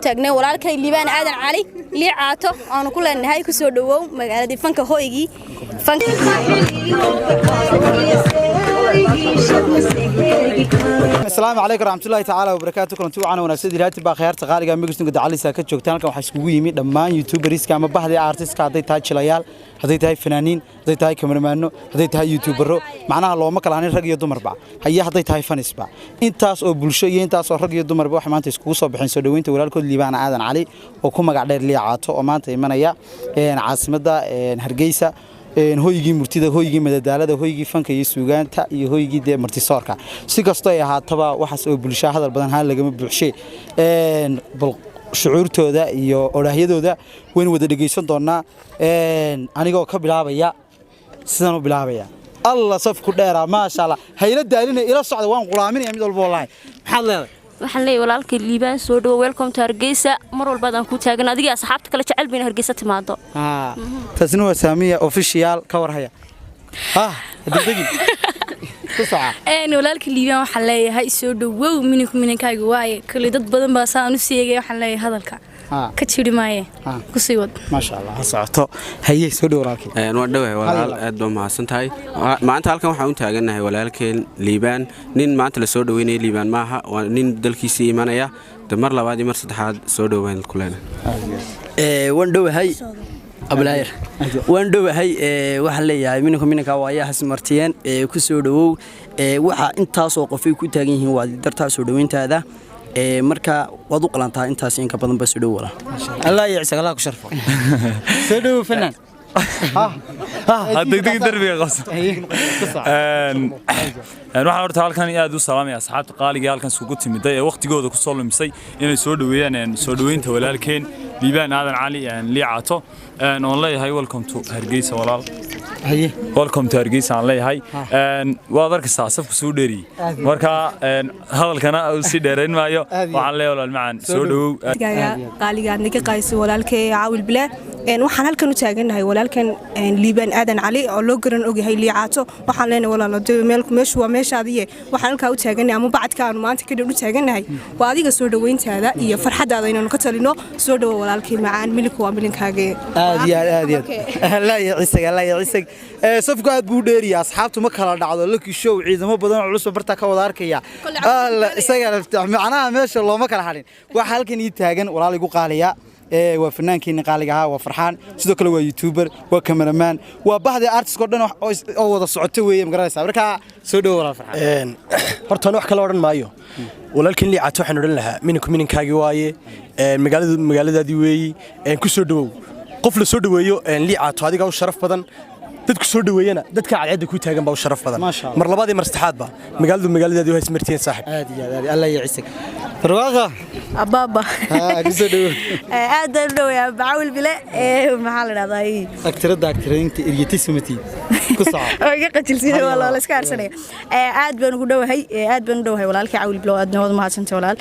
taagnay walaalkay liibaan aadan cali liicaato aanu ku leenahay ku soo dhawow magaalada fanka hooygii fanka السلام عليكم ورحمة الله تعالى وبركاته كلنا توعنا ونفسي دلوقتي بخير تقالي قام بيجلسون قد علي ساكت شوكتان كم حسقوي يمي دمان يوتيوبريس كام بحدي أرتيست كهذي تاج شليال هذي تاج فنانين هذي تاج كاميرمانو هذي تاج يوتيوبرو معناها لو ما كلاني رجع يدوم أربعة هي هذي تاج فنس بع إنتاس أو بلشة إنتاس أو رجع يدوم أربعة حمان تسكوس بحين سدوين تقول لكم اللي بعنا عادن علي وكم قاعد اللي عاطو وما أنت من يا عاصمة دا هرجيسة هويجي مرتدى هويجي مدادالة هويجي فنك يسوعان تا هويجي ده مرتسارك سيكستوي هاتبا وحس بلشة هذا البدن هذا لقمة بحشة بالشعور تودا يو أراهيد تودا وين وده دقيسون دونا أنا جو كبلاه بيا سنو بلاه بيا الله صف كديرة ما شاء الله هيدا دارين إلى الصعد وان غلامين يمد البولاي حلا waxaan leeyahay walaalkay liibaan soo dhaw welcome to Hargeysa mar walba aan ku taagan adiga asxaabta kale jecel been Hargeysa timaado tasnuu saamiya official ka warhaya degdegi walaalkay liibaan waxaan leeyahay soo dhawow mininkaaga waaye kale dad badan baa saan u siiyay waxaan leeyahay hadalka ka jiri maaye ku sii wad ma sha Allah saato hayay soo dhaw walaalkay waan dhawahay walaal aad baa mahadsantahay maanta halkan waxaan u taaganahay walaalkeen liibaan nin maanta la soo dhaweynay liibaan maaha waa nin dalkiisa iimanaya damar labaad iyo mar saddexaad soo dhaweyn kuleena waan dhawahay ablaayir waan dhawahay waxaan leeyahay minka waaya hasmartiyeen ku soo dhawow waxa intaas oo qof ay ku taagan yihiin waa dartaa soo dhaweyntaada marka wadu qalantaa intaas in ka badan ba soo dhaw Allah ya ciise Allah ku sharfo soo dhaw fanaan degdeg darbiga qas waxaan horta halkan aad u salaamay asxaabta qaaliga halkan isugu timid ee waqtigooda ku soo lumisay inay soo dhaweeyaan soo dhaweynta walaalkeen liibaan aadan cali liicaato oo leeyahay welcome to Hargeysa walaal haye welcome to Hargeysa aan leeyahay waa darkasta safku soo dheeri marka hadalkana si dheerayn maayo waxaan leeyahay walaal macaan soo dhawow qaaliga niga qayso walaalkay caawil bilaa waxaan halkan u taaganahay walaalkan liibaan aadan cali oo loo garan ogyahay liicaato waxaan leenahay walaalo meeshu waa meeshaadiye waxaan halka u taaganahay ama bacadka aan maanta ka dib u taaganahay waa adiga soo dhaweyntaada iyo farxadaada inaan ka talino soo dhawo walaalkay macaan milku waa milinkaaga aad Allah ya ciise safku aad buu dheeriyaa asxaabtu ma kala dhacdo laki show ciidamo badan oo culus barta ka wada arkaya isaga macnaha meesha looma kala hadin waxa halkan ii taagan walaal igu qaaliya waa fanaankii qaaliga waa farxaan sidoo kale waa youtuber waa cameraman waa bahda artist oo dhan oo wada socota weeye magaranaysa marka soo dhaw walaal farxaan horta wax kala oran maayo walaalkeen liicaato waxaan oran lahaa minkaagi waaye magaaladaadii weeye ku soo dhawow qof la soo dhaweeyo liicaato adiga u sharaf badan dadku soo dhaweeyana dadka cadceeda ku taagan baa u sharaf badan mar labaad iyo mar saddexaad ba magaaladaadii way ismartiyeen saaxib aad Allah ya ciise barwaaqo ababa kusoo dhawow aad dhawayaa baawil bile maxaa la dhahdaa aktarinta iriyatisimati ku saac oo iga qajilsiin walaal la iska arsanay aad baan ugu dhawahay walaalkay caawil bile aad nabad mahadsantahay walaal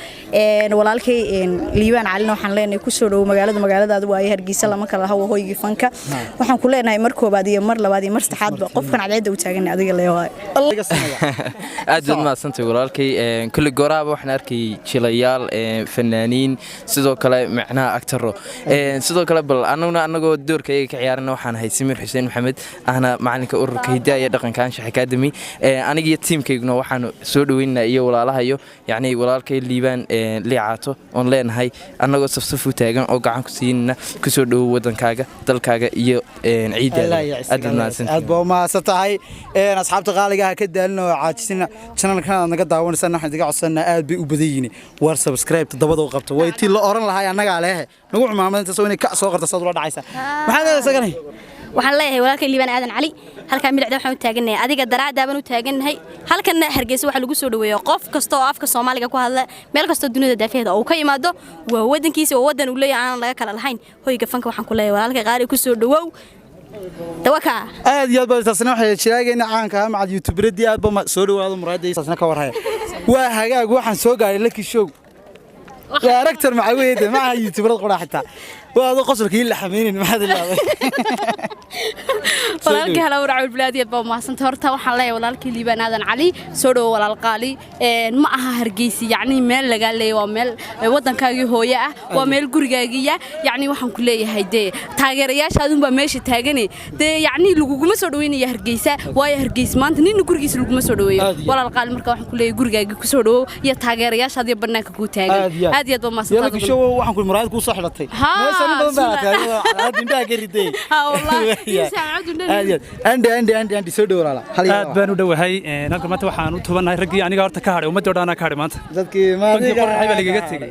walaalkay liibaan calina waxaan leenahay ku soo dhawow magaaladaada waaye Hargeysa lama kala hawo hooyigi fanka waxaan ku leenahay mar koobaad iyo mar labaad iyo mar saddexaad ba qofkan cadceeda u taagan adiga leeyahay aad baan mahadsantahay walaalkay kulli goraaba waxaan arkay jilayaal fanaaniin sidoo kale macnaha actoro sidoo kale bal anagoo doorkayga ka ciyaarana waxaan ahay Samir Xuseen Maxamed ahna macalinka ururka Hidaaya iyo Dhaqanka Anshax Academy aniga iyo teamkayguna waxaan soo dhaweynaa iyo walaalahayo yacni walaalkay liibaan liicaato on leenahay anagoo safsaf u taagan oo gacan ku siinna ku soo dhawow wadankaaga dalkaaga iyo ciidada aad baa mahadsantahay asxaabta qaaliga ka daalino caajisina channelkan naga daawanaysan waxaan idiga codsanaa aad bay u badan yihiin war subscribe dabada u qabto way tii la oran lahaa anaga leeyahay nagu xumaamada soo inay ka soo qorto sadula dhacaysa maxaa leedahay saganay waxaan leeyahay walaalkay liibaan aadan cali halka midacda waxaan u taaganahay adiga daraadaaban u taaganahay halkan Hargeysa waxa lagu soo dhaweeyo qof kasta oo afka Soomaaliga ku hadla meel kasta dunida daafeeda oo ka yimaado waa wadankiisa oo wadan u leeyahay aan laga kala lahayn hoyga fanka waxaan ku leeyahay walaalkay qaali ku soo dhawow توكا aad iyo aad taasna waxay sheegayna caanka ah macal youtuberadii aad ba soo dhawaado muraadaysa taasna ka warhaya waa hagaag waxaan soo gaaray Lucky Show director macaweede ma youtuberad qora xitaa وهذا قصر كي اللي حمينين ما حد إلا walaalkii hal awrac walbaadiyad baa maasanta horta waxaan leeyahay walaalkii liibaan aadan cali soo dhaw walaal qaali ma aha hargeysi yacni meel laga leeyahay waa meel wadankaagii hooyo ah waa meel gurigaagiya yacni waxaan ku leeyahay dee taageerayaashaadun baa meesha taagane dee yacni laguguma soo dhaweynaya hargeysa waayo hargeys maanta ninna gurigiisa laguma soo dhaweeyo walaal qaali marka waxaan ku leeyahay gurigaagii ku soo dhawow iyo taageerayaashaadii bannaanka ku taagan aad iyo aad baa maasanta يلا شو waxaan ku muraad ku soo xidhatay meesha nin badan baa taagay aad indhaha gariday ha wallahi عندي soo dhawraala aad baan u dhawahay halka maanta waxaan u tubanahay raggii aniga horta ka hadhay ummadda oo dhan ka hadhay maanta dadkii maadiga qorraxay baa laga tagay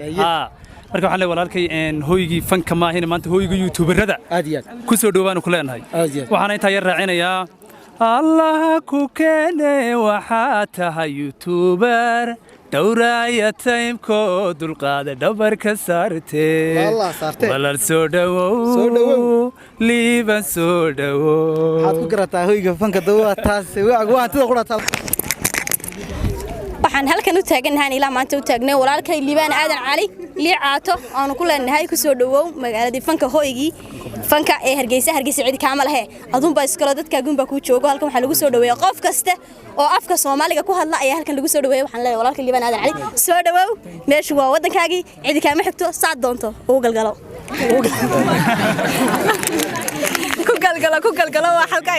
marka waxaan leeyahay walaalkay hooygii fanka ma ahayn maanta hooyga youtuberada aad iyo ku soo dhawaan ku leenahay waxaan inta yar raacinayaa allah ku keene waxa tahay youtuber dawraya taymko dulqaada dhabarka saartee walaal soo dhawow liiban soo dhawow waxaad ku garataa hoyga fanka dawaa taas waa tida quraata waxaan halkan u taaganahay ilaa maanta u taagnay walaalkay liibaan aadan cali liicaato aanu ku leenahay ku soo dhawow magaaladii fanka hoygii fanka ee hargeysa cid kaama lahe adun baa iskala dadkaagun baa ku joogo halkan waxa lagu soo dhaweeyaa qof kasta oo afka Soomaaliga ku hadla ayaa halkan lagu soo dhaweeyaa waxaan leeyahay walaalkay liibaan aadan cali soo dhawow meeshu waa wadankaagii cid kaama xigto saad doonto oo galgalo ku galgalo waa halka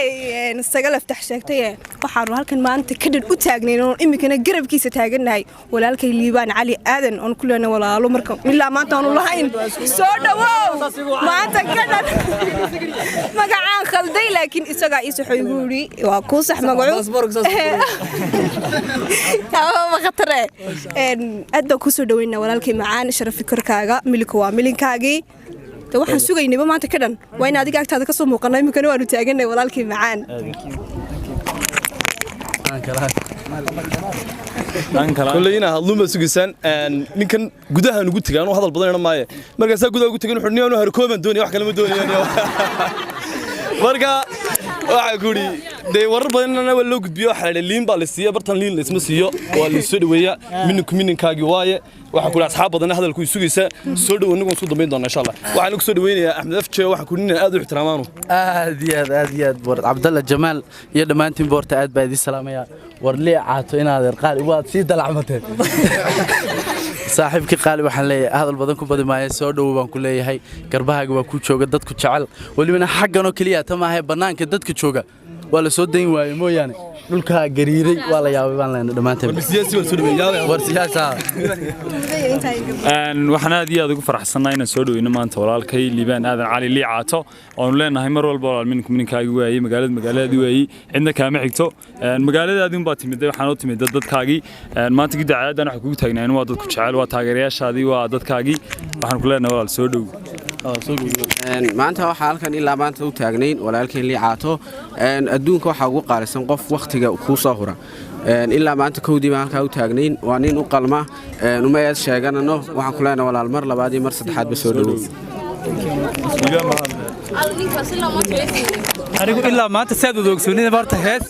sagal aftax sheegtay waxaan halkan maanta ka dhid u taagnay oo imikana garabkiisa taaganahay walaalkay liibaan cali aadan oo ku leenahay walaalo marka ilaa maanta aanu lahayn soo dhawow maanta ka dhad magacaan khalday laakiin isaga isu xuyguuri waa ku sax magacu ma khatare aad baa ku soo dhaweynaa walaalkay macaan sharaf fikrkaaga milku waa milinkaagii waxaan sugaynayba maanta ka dhan waa in adiga agtaada ka soo muuqanay imikana waanu taaganay walaalkii macaan kulleyna hadluma sugisan ninkan gudaha ugu tagaan oo hadal badan maaye markaas gudaha ugu tagaan wuxuu niyo harkooban doonay wax kale ma doonayo marka waxa guri de warar badanna waa loo gudbiyo waxa liin baa la siiyo bartan liin la isma siiyo waa la soo dhaweeyaa minkaagi waaye waxa ku asxaab badan hadalku sugaysa soo dhaw anigu soo dambeyn doona insha Allah waxaan ku soo dhaweynayaa Axmed Afje waxa ku ninna aad u ixtiraamaano aad iyo boor Abdalla Jamaal iyo dhamaantiin boorta aad baa idin salaamaya war liicaato inaad qaali waad si dalacmatay saaxiibkii qaali waxaan leeyahay hadal badan ku badi maayo soo dhaw baan ku leeyahay garbahaaga waa ku jooga dadku jecel walibana xaggan oo kaliya tamahay banaanka dadka jooga waa la soo dayn waayay mooyaane dhulka gariiray waa la yaabay baan leenahay dhamaanteen siyaasi waa soo dhaweeyay war siyaasa waxaan aad iyo aad ugu faraxsanahay inaan soo dhaweyno maanta walaalkay liibaan aadan cali liicaato oo leenahay mar walba walaal minkaagi waayay magaalada waayay cidna kaama xigto magaaladaadii baa timid waxaan u timid dadkaagii maanta gida caadana waxa kugu taagnaa waa dadku jecel waa taageerayaashaadii waa dadkaagii waxaan ku leenahay walaal soo dhaw maanta waxa halkan ilaa maanta u taagnayn walaalkeen liicaato adduunka waxa ugu qaalisan qof waqtiga ku soo hura ilaa maanta kowdii baan halkaa u taagnayn waa nin u qalma umayad sheeganano waxaan ku leenahay walaal mar labaad iyo mar saddexaad ba soo dhawow anigu ilaa maanta saad u doogsoonida horta hees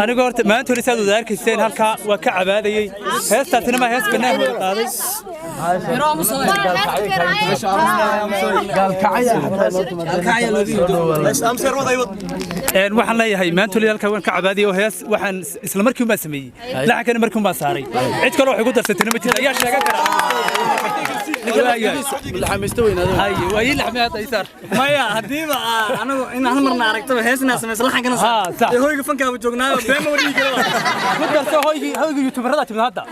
anigu horta maanta hore saad u arkayseen halka waa ka cabaadayay heestaasina ma hees banaan wada qaaday waxaan leeyahay maanta hore halka waan ka cabaadayay oo hees waxaan isla markii ma sameeyay lacagana markii ma saaray cid kale waxay ku darsatay ma jirto ayaa sheegan kara maya hadiiba anagu in hal marna aragtaba heesna sameeyay laxan kana hoyga fanka uu joognaa been ma dhigi karo ku darso hoyga youtuberada timid hadda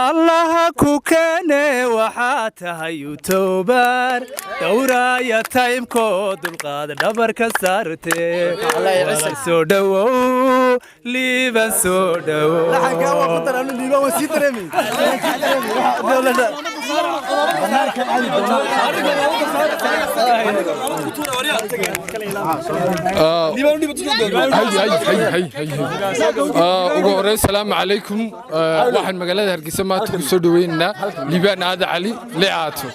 Allah ku keene waxa tahay youtuber dawraya taymko dulqaada dhabarka saartee soo dhawow liiban soo dhawow laxanka waa ku darano liiban waa si dareemi ugu horreyn salaamu calaykum waxaan magaalada hargeysa maanta ku soo dhaweynaynaa liibaan aadan cali liicaato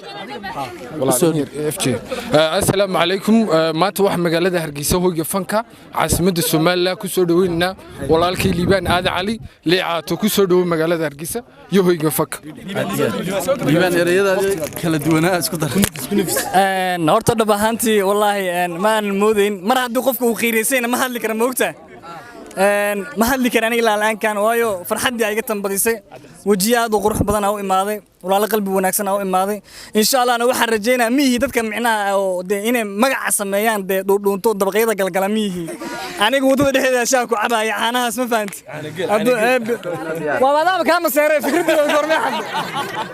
assalaamu calaykum maanta waxaan magaalada hargeysa hoyga fanka caasimadda Soomaaliya ku soo dhaweynaynaa walaalkay liibaan aadan cali liicaato ku soo dhawo magaalada hargeysa iyo hoyga fanka liibaan erayadaada kala duwanaa isku dar horta dhab ahaantii wallaahi ma aanan moodayn mar haddii qofka uu qiiraysayna ma hadli kara moogta ma hadli kara aniga ilaa la'aankan waayo farxaddii ay iga tambadisay wejiyo aad u qurux badan aa u imaaday walaalo qalbi wanaagsan aa u imaaday insha allahna waxaan rajaynayaa miyihii dadka micnaha oo dee inay magaca sameeyaan dee dhuudhuunto dabaqyada galgala miyihii aniga waddada dhexdeeda shaa ku cabaya caanahaas ma fahanti waa maadaama kaa maseeray fikradda gormee xadda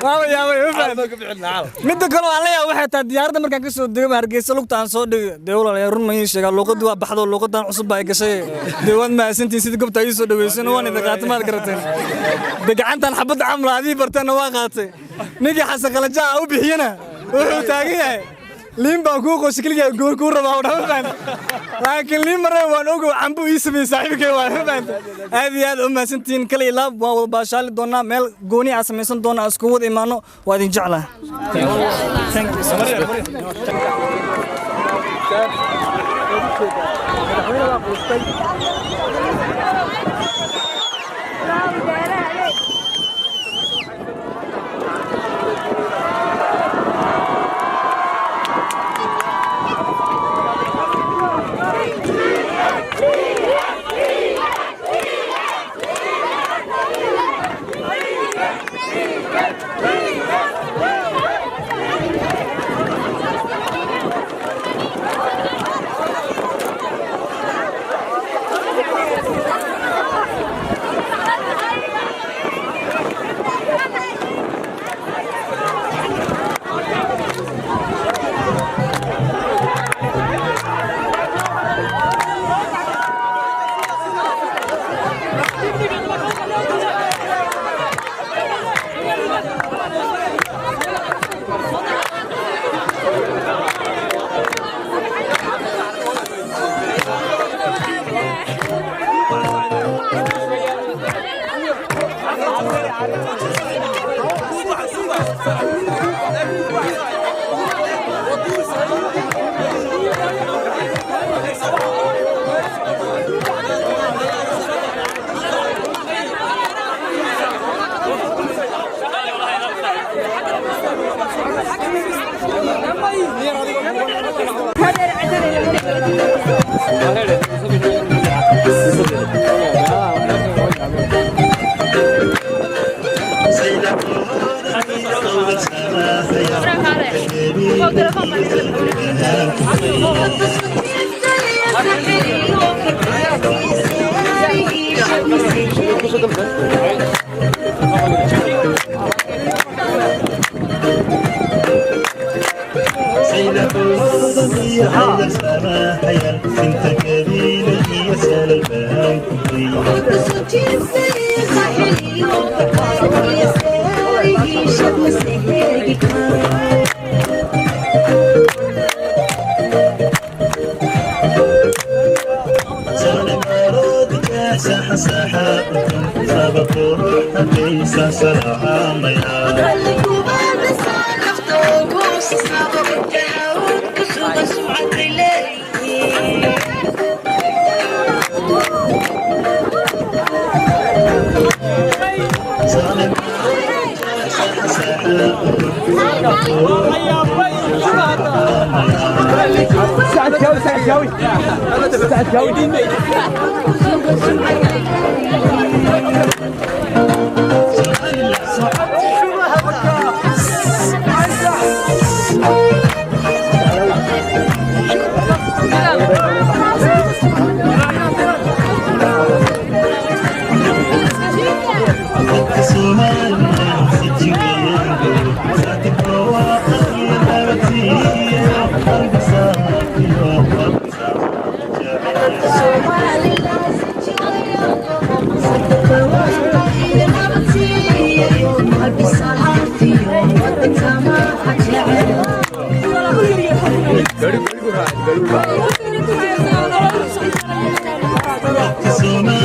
waaba yaabay ma fahanti midda kale aan leeyahay waxay tahay diyaaradda markaan ka soo dego hargeysa lugta aan soo dhigo dee walaalayaa run ma ii sheegaa luuqadii waa baxdo luuqadan cusub baa ay gashay dee waad mahadsantiin sidii gobta ii soo dhaweysana waan idin qaatay maad garateen dee gacantan xabadda camla adii barteenna waa qaatay ninkii xasan qalajaa u bixiyana wuxuu taagan yahay liin baan kuu qooshay keligaa goor kuu rabaa udhaa ma fahanti laakiin liin marnaba waan ogow cambu ii sameeyey saaxiibkay waa ma fahanti aad iyo aad u mahadsantihiin kale ilaab waa wada baashaali doonaa meel gooni aa samaysan doona aan isku wada imaano waa idin jeclaa Somali